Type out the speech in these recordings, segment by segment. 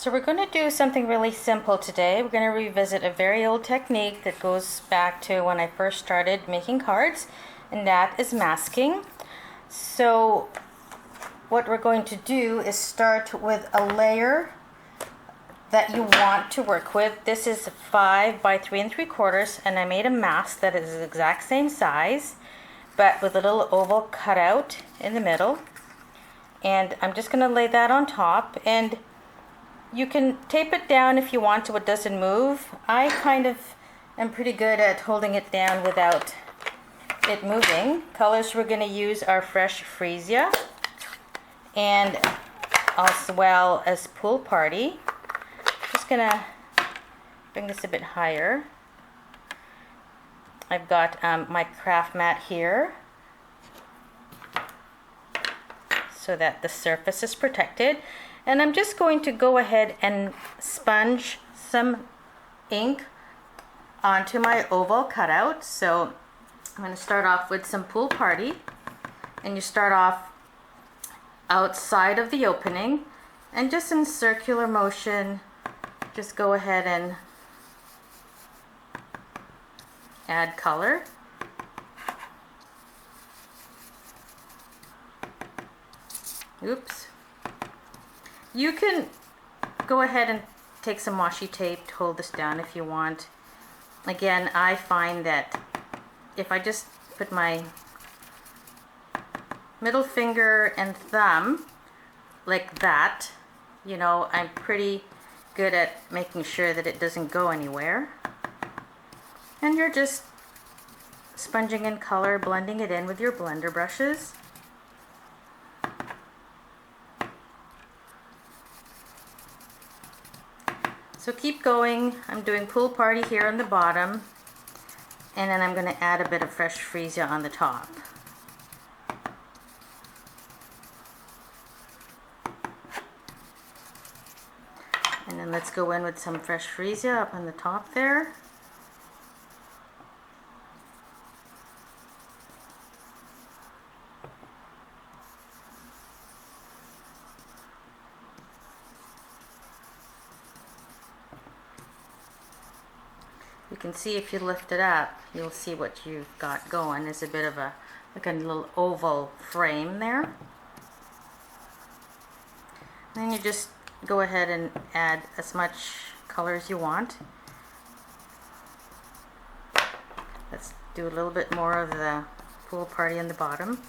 So we're going to do something really simple today. We're going to revisit a very old technique that goes back to when I first started making cards, and that is masking. So what we're going to do is start with a layer that you want to work with. This is 5 by 3 3/4, and I made a mask that is the exact same size, but with a little oval cutout in the middle. And I'm just going to lay that on top, and you can tape it down if you want so it doesn't move. I kind of am pretty good at holding it down without it moving. Colors we're going to use are Fresh Freesia and as well as Pool Party. Just going to bring this a bit higher. I've got my craft mat here so that the surface is protected. And I'm just going to go ahead and sponge some ink onto my oval cutout. So I'm going to start off with some Pool Party, and you start off outside of the opening, and just in circular motion just go ahead and add color. Oops. You can go ahead and take some washi tape to hold this down if you want. Again, I find that if I just put my middle finger and thumb like that, you know, I'm pretty good at making sure that it doesn't go anywhere. And you're just sponging in color, blending it in with your blender brushes. So keep going. I'm doing Pool Party here on the bottom, and then I'm going to add a bit of Fresh Freesia on the top. And then let's go in with some Fresh Freesia up on the top there. You can see if you lift it up, you'll see what you've got going. There's a bit of a, like a little oval frame there. And then you just go ahead and add as much color as you want. Let's do a little bit more of the Pool Party on the bottom.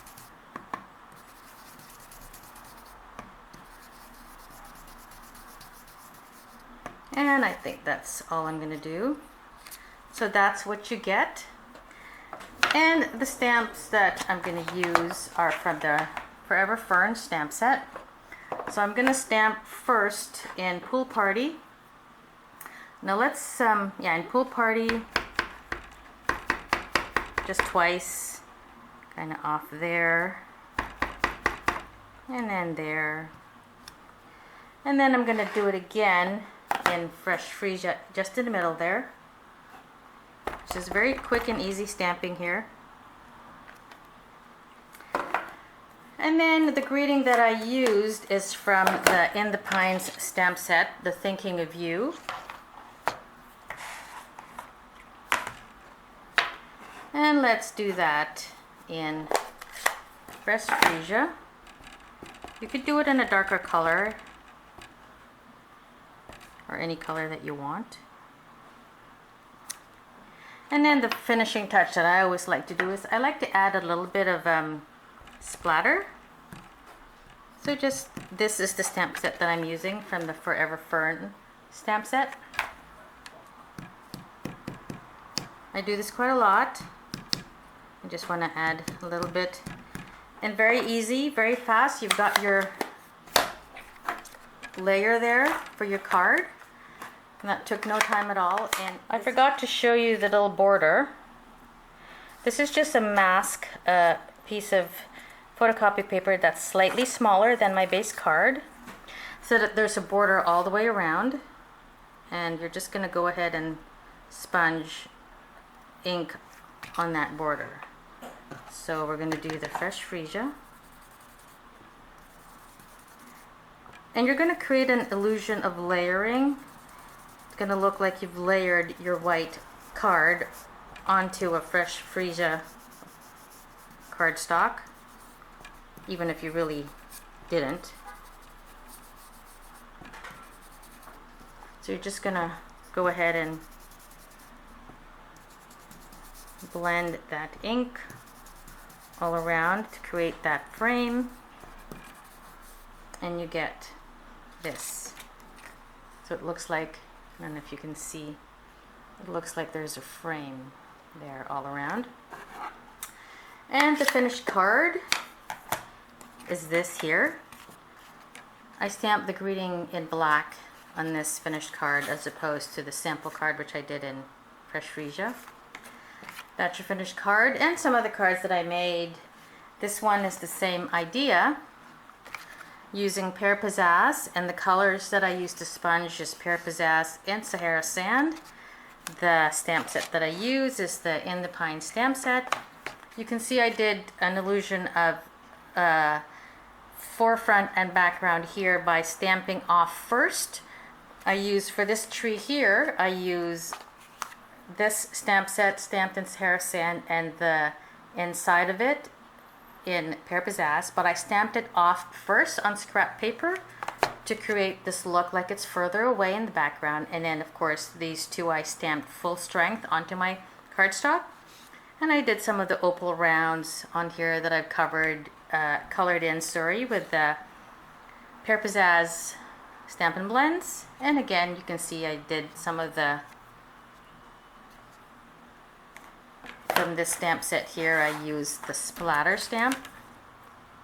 And I think that's all I'm going to do. So that's what you get. And the stamps that I'm going to use are from the Forever Fern stamp set. So I'm going to stamp first in Pool Party. Now let's, in Pool Party, just twice, kind of off there, and then there. And then I'm going to do it again in Fresh Freesia, just in the middle there. Which is very quick and easy stamping here. And then the greeting that I used is from the In the Pines stamp set, the Thinking of You. And let's do that in Fresh Freesia. You could do it in a darker color or any color that you want. And then the finishing touch that I always like to do is I like to add a little bit of splatter. So just, this is the stamp set that I'm using from the Forever Fern stamp set. I do this quite a lot. I just want to add a little bit. And very easy, very fast. You've got your layer there for your card. And that took no time at all. And I forgot to show you the little border. This is just a mask, piece of photocopy paper that's slightly smaller than my base card, so that there's a border all the way around. And you're just going to go ahead and sponge ink on that border. So we're going to do the Fresh Freesia. And you're going to create an illusion of layering. It's going to look like you've layered your white card onto a fresh freesia cardstock, even if you really didn't. So you're just going to go ahead and blend that ink all around to create that frame, and you get this. So it looks like, I don't know if you can see, it looks like there's a frame there all around. And the finished card is this here. I stamped the greeting in black on this finished card as opposed to the sample card which I did in Fresh Freesia. That's your finished card, and some other cards that I made. This one is the same idea, using Pear Pizzazz, and the colors that I used to sponge is Pear Pizzazz and Sahara Sand. The stamp set that I use is the In the Pine stamp set. You can see I did an illusion of forefront and background here by stamping off first. I use, for this tree here, I use this stamp set stamped in Sahara Sand and the inside of it in Pear Pizzazz, but I stamped it off first on scrap paper to create this look like it's further away in the background. And then of course these two I stamped full strength onto my cardstock. And I did some of the opal rounds on here that I've colored in, with the Pear Pizzazz Stampin' Blends. And again, you can see I did some of the, from this stamp set here, I used the splatter stamp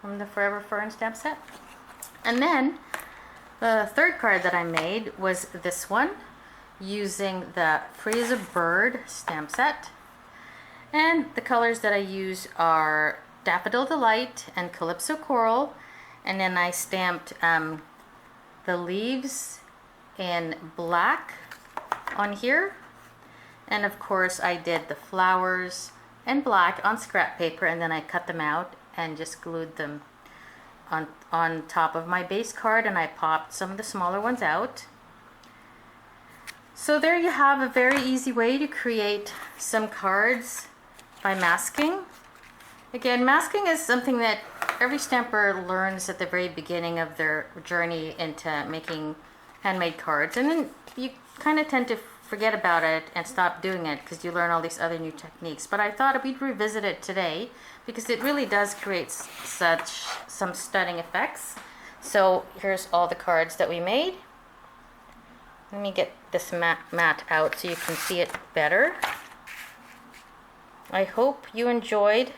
from the Forever Fern stamp set. And then the third card that I made was this one, using the Freeze a Bird stamp set. And the colors that I use are Daffodil Delight and Calypso Coral. And then I stamped the leaves in black on here. And of course I did the flowers in black on scrap paper, and then I cut them out and just glued them on top of my base card, and I popped some of the smaller ones out. So there you have a very easy way to create some cards by masking. Again, masking is something that every stamper learns at the very beginning of their journey into making handmade cards, and then you kind of tend to forget about it and stop doing it because you learn all these other new techniques. But I thought we'd revisit it today because it really does create some stunning effects. So here's all the cards that we made. Let me get this mat out so you can see it better. I hope you enjoyed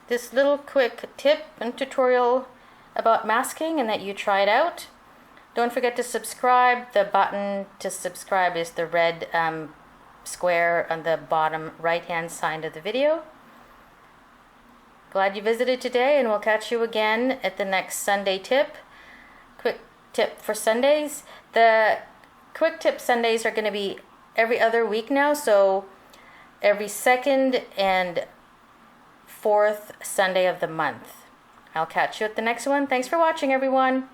this little quick tip and tutorial about masking and that you try it out. Don't forget to subscribe. The button to subscribe is the red square on the bottom right hand side of the video. Glad you visited today, and we'll catch you again at the next Sunday tip. Quick tip for Sundays. The quick tip Sundays are going to be every other week now, so every second and fourth Sunday of the month. I'll catch you at the next one. Thanks for watching, everyone.